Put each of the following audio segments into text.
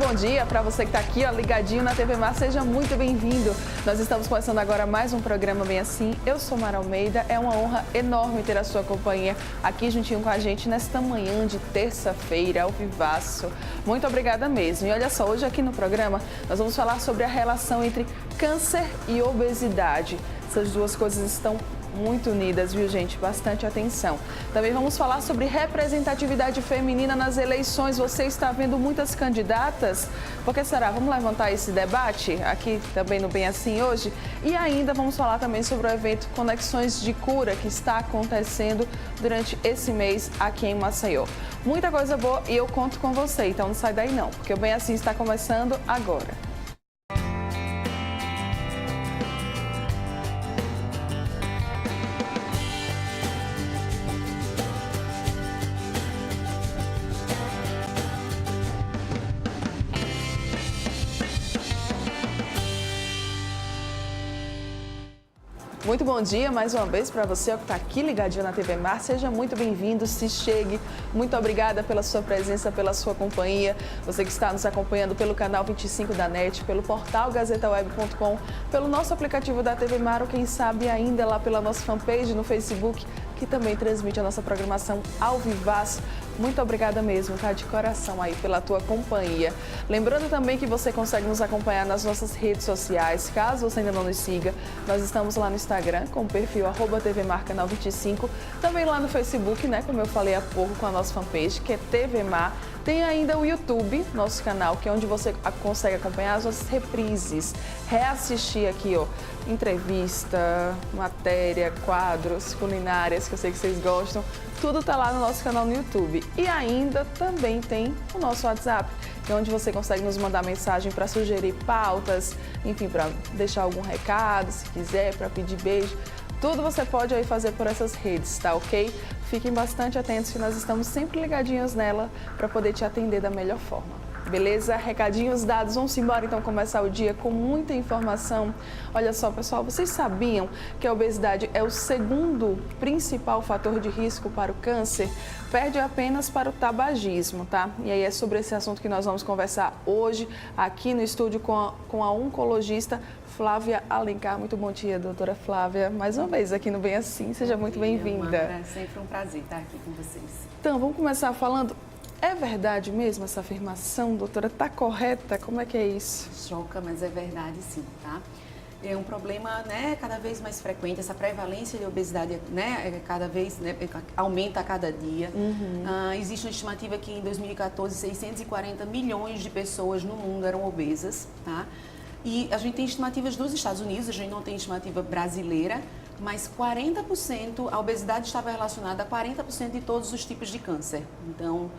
bom dia para você que está aqui, ó, ligadinho na TV Mar, seja muito bem-vindo. Nós estamos começando agora mais um programa Bem Assim. Eu sou Mara Almeida, é uma honra enorme ter a sua companhia aqui juntinho com a gente nesta manhã de terça-feira, ao vivaço. Muito obrigada mesmo. E olha só, hoje aqui no programa nós vamos falar sobre a relação entre câncer e obesidade. Essas duas coisas estão muito unidas, viu, gente? Bastante atenção. Também vamos falar sobre representatividade feminina nas eleições. Você está vendo muitas candidatas? Por que será? Vamos levantar esse debate aqui também no Bem Assim hoje? E ainda vamos falar também sobre o evento Conexões de Cura, que está acontecendo durante esse mês aqui em Maceió. Muita coisa boa e eu conto com você, então não sai daí não, porque o Bem Assim está começando agora. Muito bom dia mais uma vez para você que está aqui ligadinho na TV Mar. Seja muito bem-vindo, se chegue. Muito obrigada pela sua presença, pela sua companhia. Você que está nos acompanhando pelo canal 25 da NET, pelo portal gazetaweb.com, pelo nosso aplicativo da TV Mar ou quem sabe ainda lá pela nossa fanpage no Facebook, que também transmite a nossa programação ao vivaço. Muito obrigada mesmo, tá? De coração aí pela tua companhia. Lembrando também que você consegue nos acompanhar nas nossas redes sociais. Caso você ainda não nos siga, nós estamos lá no Instagram com o perfil @tvmarcanal25. Também lá no Facebook, né? Como eu falei há pouco, com a nossa fanpage, que é TV Mar. Tem ainda o YouTube, nosso canal, que é onde você consegue acompanhar as nossas reprises. Reassistir aqui, ó, entrevista, matéria, quadros, culinárias, que eu sei que vocês gostam. Tudo tá lá no nosso canal no YouTube. E ainda também tem o nosso WhatsApp, que é onde você consegue nos mandar mensagem para sugerir pautas, enfim, para deixar algum recado, se quiser, para pedir beijo. Tudo você pode aí fazer por essas redes, tá ok? Fiquem bastante atentos que nós estamos sempre ligadinhos nela para poder te atender da melhor forma. Beleza? Recadinhos dados, vamos embora então começar o dia com muita informação. Olha só, pessoal, vocês sabiam que a obesidade é o segundo principal fator de risco para o câncer? Perde apenas para o tabagismo, tá? E aí é sobre esse assunto que nós vamos conversar hoje aqui no estúdio com a oncologista Flávia Alencar. Muito bom dia, doutora Flávia. Mais uma vez aqui no Bem Assim, seja muito bem-vinda. É sempre um prazer estar aqui com vocês. Então, vamos começar falando. É verdade mesmo essa afirmação, doutora? Está correta? Como é que é isso? Choca, mas é verdade sim, tá? É um problema, né, cada vez mais frequente, essa prevalência de obesidade, né, cada vez, né, aumenta a cada dia. Existe uma estimativa que em 2014, 640 milhões de pessoas no mundo eram obesas, tá? E a gente tem estimativas dos Estados Unidos, a gente não tem estimativa brasileira, mas 40%, a obesidade estava relacionada a 40% de todos os tipos de câncer. Então,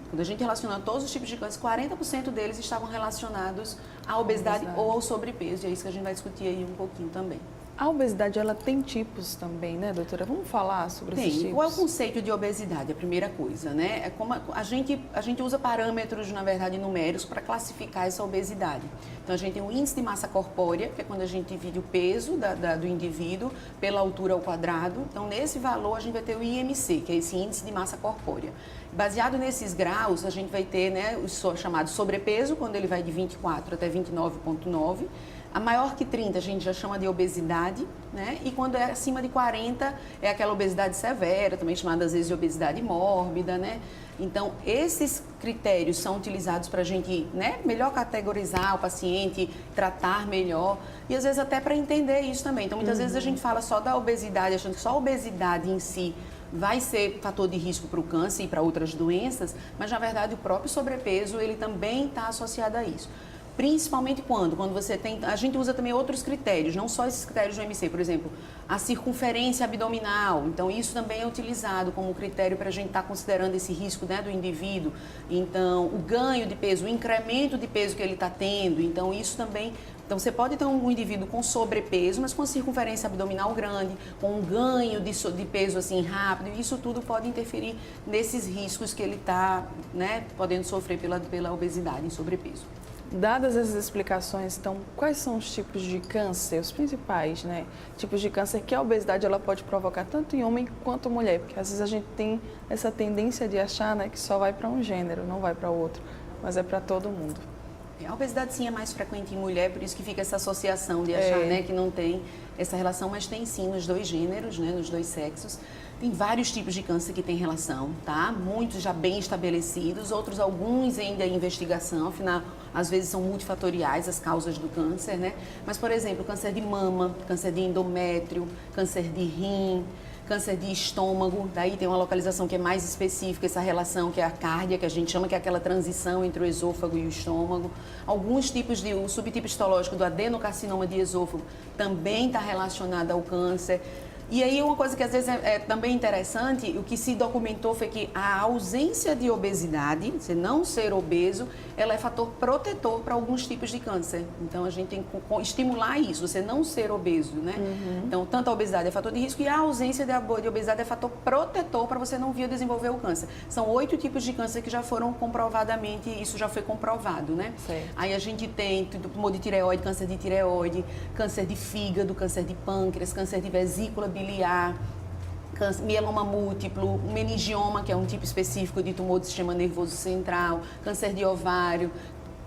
quando a gente relaciona todos os tipos de câncer, 40% deles estavam relacionados à obesidade ou ao sobrepeso. E é isso que a gente vai discutir aí um pouquinho também. A obesidade, ela tem tipos também, né, doutora? Vamos falar sobre esses tipos? Qual é o conceito de obesidade? A primeira coisa, né? É como a gente usa parâmetros, na verdade, numéricos para classificar essa obesidade. Então, a gente tem o índice de massa corpórea, que é quando a gente divide o peso do indivíduo pela altura ao quadrado. Então, nesse valor, a gente vai ter o IMC, que é esse índice de massa corpórea. Baseado nesses graus, a gente vai ter, né, o chamado sobrepeso, quando ele vai de 24 até 29,9. A maior que 30 a gente já chama de obesidade, né? E quando é acima de 40 é aquela obesidade severa, também chamada às vezes de obesidade mórbida, né? Então, esses critérios são utilizados para a gente, né, melhor categorizar o paciente, tratar melhor e às vezes até para entender isso também. Então, muitas vezes a gente fala só da obesidade, achando que só a obesidade em si vai ser fator de risco para o câncer e para outras doenças, mas na verdade o próprio sobrepeso ele também está associado a isso. Principalmente quando você tem... A gente usa também outros critérios, não só esses critérios do MC, por exemplo, a circunferência abdominal. Então, isso também é utilizado como critério para a gente estar considerando esse risco, né, do indivíduo. Então, o ganho de peso, o incremento de peso que ele está tendo. Então, isso também... Então, você pode ter um indivíduo com sobrepeso, mas com circunferência abdominal grande, com um ganho de peso assim rápido. Isso tudo pode interferir nesses riscos que ele está, né, podendo sofrer pela obesidade e sobrepeso. Dadas essas explicações, então, quais são os tipos de câncer, os principais, né, tipos de câncer que a obesidade ela pode provocar tanto em homem quanto mulher? Porque às vezes a gente tem essa tendência de achar, né, que só vai para um gênero, não vai para outro, mas é para todo mundo. A obesidade sim é mais frequente em mulher, por isso que fica essa associação de achar, né, que não tem essa relação, mas tem sim nos dois gêneros, né, nos dois sexos. Tem vários tipos de câncer que têm relação, tá? Muitos já bem estabelecidos, outros alguns ainda em investigação, afinal, às vezes são multifatoriais as causas do câncer, né? Mas, por exemplo, câncer de mama, câncer de endométrio, câncer de rim, câncer de estômago, daí tem uma localização que é mais específica, essa relação que é a cárdia, que a gente chama que é aquela transição entre o esôfago e o estômago. Alguns tipos o subtipo histológico do adenocarcinoma de esôfago também está relacionado ao câncer. E aí uma coisa que às vezes é também interessante, o que se documentou foi que a ausência de obesidade, você não ser obeso, ela é fator protetor para alguns tipos de câncer. Então a gente tem que estimular isso, você não ser obeso, né? Então tanto a obesidade é fator de risco e a ausência de obesidade é fator protetor para você não vir a desenvolver o câncer. São 8 tipos de câncer que já foram comprovadamente, isso já foi comprovado, né? Certo. Aí a gente tem tumor de tireoide, câncer de fígado, câncer de pâncreas, câncer de vesícula biliar, mieloma múltiplo, meningioma, que é um tipo específico de tumor do sistema nervoso central, câncer de ovário,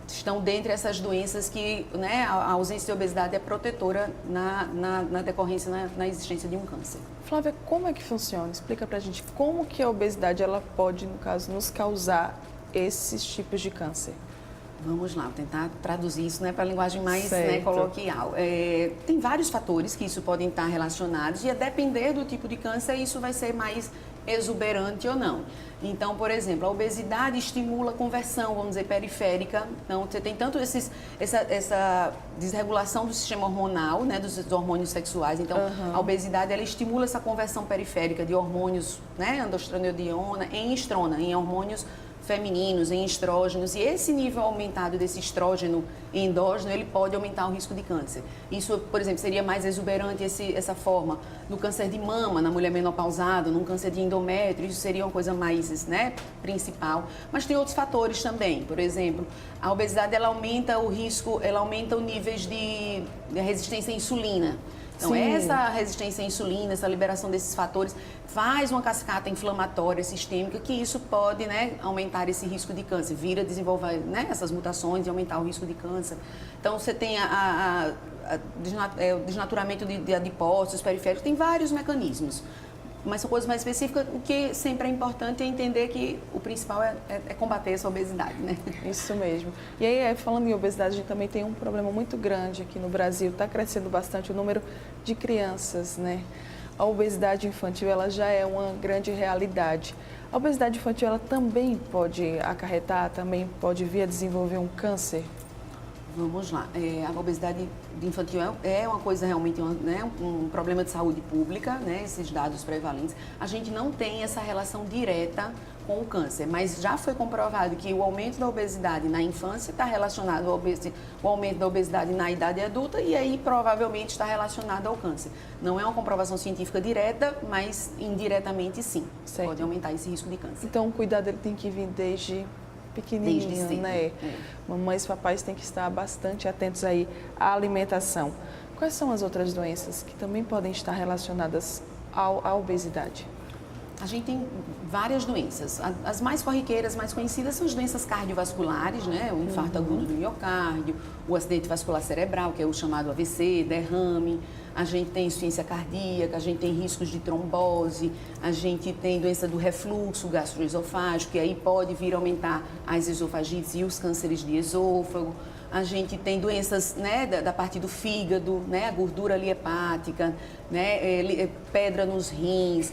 estão dentre essas doenças que, né, a ausência de obesidade é protetora na decorrência, na existência de um câncer. Flávia, como é que funciona? Explica pra gente como que a obesidade ela pode, no caso, nos causar esses tipos de câncer. Vamos lá, vou tentar traduzir isso, né, para a linguagem mais, né, Certo. coloquial. Tem vários fatores que isso podem estar relacionados e a depender do tipo de câncer, isso vai ser mais exuberante ou não. Então, por exemplo, a obesidade estimula a conversão, vamos dizer, periférica. Então, você tem tanto essa desregulação do sistema hormonal, né, dos hormônios sexuais. Então, a obesidade, ela estimula essa conversão periférica de hormônios, né, androstenediona, em estrona, em hormônios femininos, em estrógenos, e esse nível aumentado desse estrógeno endógeno, ele pode aumentar o risco de câncer. Isso, por exemplo, seria mais exuberante essa forma no câncer de mama, na mulher menopausada, num câncer de endométrio, isso seria uma coisa mais, né, principal. Mas tem outros fatores também, por exemplo, a obesidade, ela aumenta o risco, ela aumenta os níveis de resistência à insulina. Então, Sim. essa resistência à insulina, essa liberação desses fatores, faz uma cascata inflamatória sistêmica que isso pode, né, aumentar esse risco de câncer, vir a desenvolver, né, essas mutações e aumentar o risco de câncer. Então, você tem o desnaturamento de adipócitos periféricos, tem vários mecanismos. Mas são coisas mais específicas, o que sempre é importante é entender que o principal é combater essa obesidade, né? Isso mesmo. E aí, falando em obesidade, a gente também tem um problema muito grande aqui no Brasil. Está crescendo bastante o número de crianças, né? A obesidade infantil, ela já é uma grande realidade. A obesidade infantil, ela também pode acarretar, também pode vir a desenvolver um câncer? Vamos lá. A obesidade infantil é uma coisa realmente, né, um problema de saúde pública, né, esses dados prevalentes. A gente não tem essa relação direta com o câncer, mas já foi comprovado que o aumento da obesidade na infância está relacionado ao aumento da obesidade na idade adulta e aí provavelmente está relacionado ao câncer. Não é uma comprovação científica direta, mas indiretamente sim. Certo. Pode aumentar esse risco de câncer. Então, o cuidado ele tem que vir desde pequenininho, Desde cedo, né? é. Mamães e papais têm que estar bastante atentos aí à alimentação. Quais são as outras doenças que também podem estar relacionadas à obesidade? A gente tem várias doenças. As mais corriqueiras, mais conhecidas, são as doenças cardiovasculares, né? O infarto agudo do miocárdio, o acidente vascular cerebral, que é o chamado AVC, derrame. A gente tem insuficiência cardíaca, a gente tem riscos de trombose, a gente tem doença do refluxo gastroesofágico, que aí pode vir a aumentar as esofagites e os cânceres de esôfago. A gente tem doenças, né, da parte do fígado, né, a gordura ali hepática, né, pedra nos rins,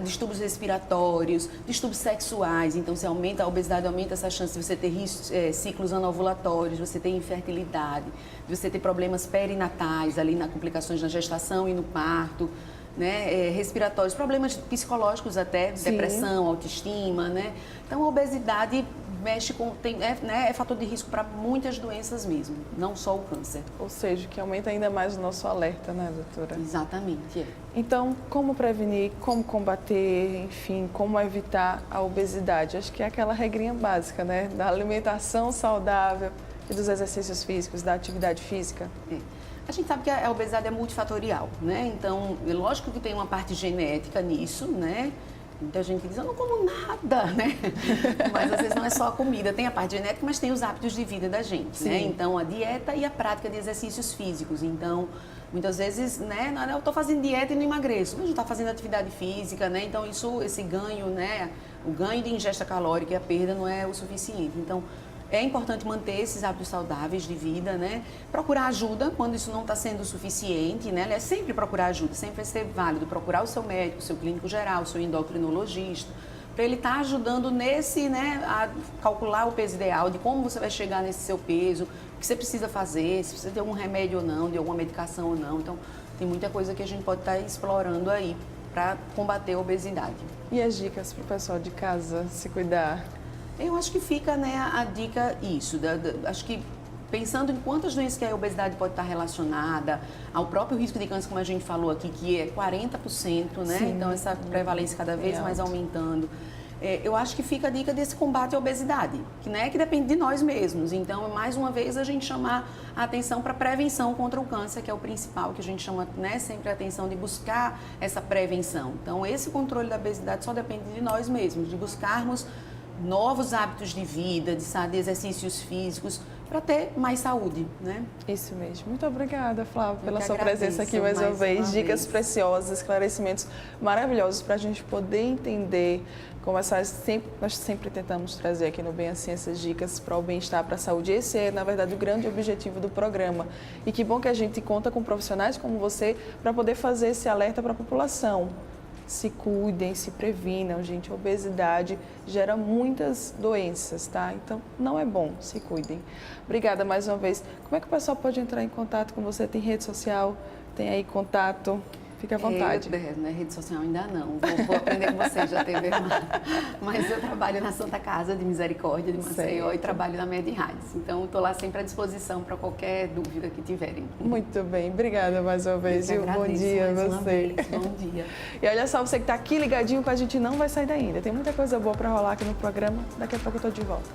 distúrbios respiratórios, distúrbios sexuais. Então, se aumenta a obesidade, aumenta essa chance de você ter ciclos anovulatórios, você ter infertilidade, de você ter problemas perinatais, ali na complicações na gestação e no parto. Né, respiratórios, problemas psicológicos até, Sim. depressão, autoestima, né? Então, a obesidade mexe com, é fator de risco para muitas doenças mesmo, não só o câncer. Ou seja, que aumenta ainda mais o nosso alerta, né, doutora? Exatamente, é. Então, como prevenir, como combater, enfim, como evitar a obesidade? Acho que é aquela regrinha básica, né, da alimentação saudável e dos exercícios físicos, da atividade física. É. A gente sabe que a obesidade é multifatorial, né? Então, é lógico que tem uma parte genética nisso, né? Muita gente que diz, eu não como nada, né? Mas às vezes não é só a comida, tem a parte genética, mas tem os hábitos de vida da gente, né? Então, a dieta e a prática de exercícios físicos. Então, muitas vezes, né, eu estou fazendo dieta e não emagreço, mas não está fazendo atividade física, né? Então, esse ganho, né, o ganho de ingesta calórica e a perda não é o suficiente. Então, é importante manter esses hábitos saudáveis de vida, né? Procurar ajuda quando isso não está sendo suficiente, né? É sempre procurar ajuda, sempre vai ser válido procurar o seu médico, o seu clínico geral, o seu endocrinologista, para ele estar ajudando nesse, né, a calcular o peso ideal, de como você vai chegar nesse seu peso, o que você precisa fazer, se precisa de algum remédio ou não, de alguma medicação ou não. Então, tem muita coisa que a gente pode estar explorando aí para combater a obesidade. E as dicas para o pessoal de casa se cuidar? Eu acho que fica, né, a dica isso, acho que pensando em quantas doenças que a obesidade pode estar relacionada, ao próprio risco de câncer, como a gente falou aqui, que é 40%, né? Sim, então essa prevalência cada vez mais aumentando. Eu acho que fica a dica desse combate à obesidade, que, né, que depende de nós mesmos. Então, mais uma vez, a gente chamar a atenção para a prevenção contra o câncer, que é o principal, que a gente chama, né, sempre a atenção de buscar essa prevenção. Então, esse controle da obesidade só depende de nós mesmos, de buscarmos novos hábitos de vida, de exercícios físicos, para ter mais saúde, né? Isso mesmo. Muito obrigada, Flávia, pela sua presença aqui mais uma vez. Dicas preciosas, esclarecimentos maravilhosos para a gente poder entender como nós sempre tentamos trazer aqui no Bem Assim essas dicas para o bem-estar, para a saúde. Esse é, na verdade, o grande objetivo do programa. E que bom que a gente conta com profissionais como você para poder fazer esse alerta para a população. Se cuidem, se previnam, gente. A obesidade gera muitas doenças, tá? Então, não é bom, se cuidem. Obrigada mais uma vez. Como é que o pessoal pode entrar em contato com você? Tem rede social? Tem aí contato? Fique à vontade. Na rede social ainda não. Vou aprender com você, já teve. Mas eu trabalho na Santa Casa de Misericórdia de Maceió e trabalho na Med Raids. Então, estou lá sempre à disposição para qualquer dúvida que tiverem. Muito bem. Obrigada mais uma vez. Bom dia a você. Bom dia. E olha só, você que está aqui ligadinho com a gente não vai sair daí ainda. Tem muita coisa boa para rolar aqui no programa. Daqui a pouco eu estou de volta.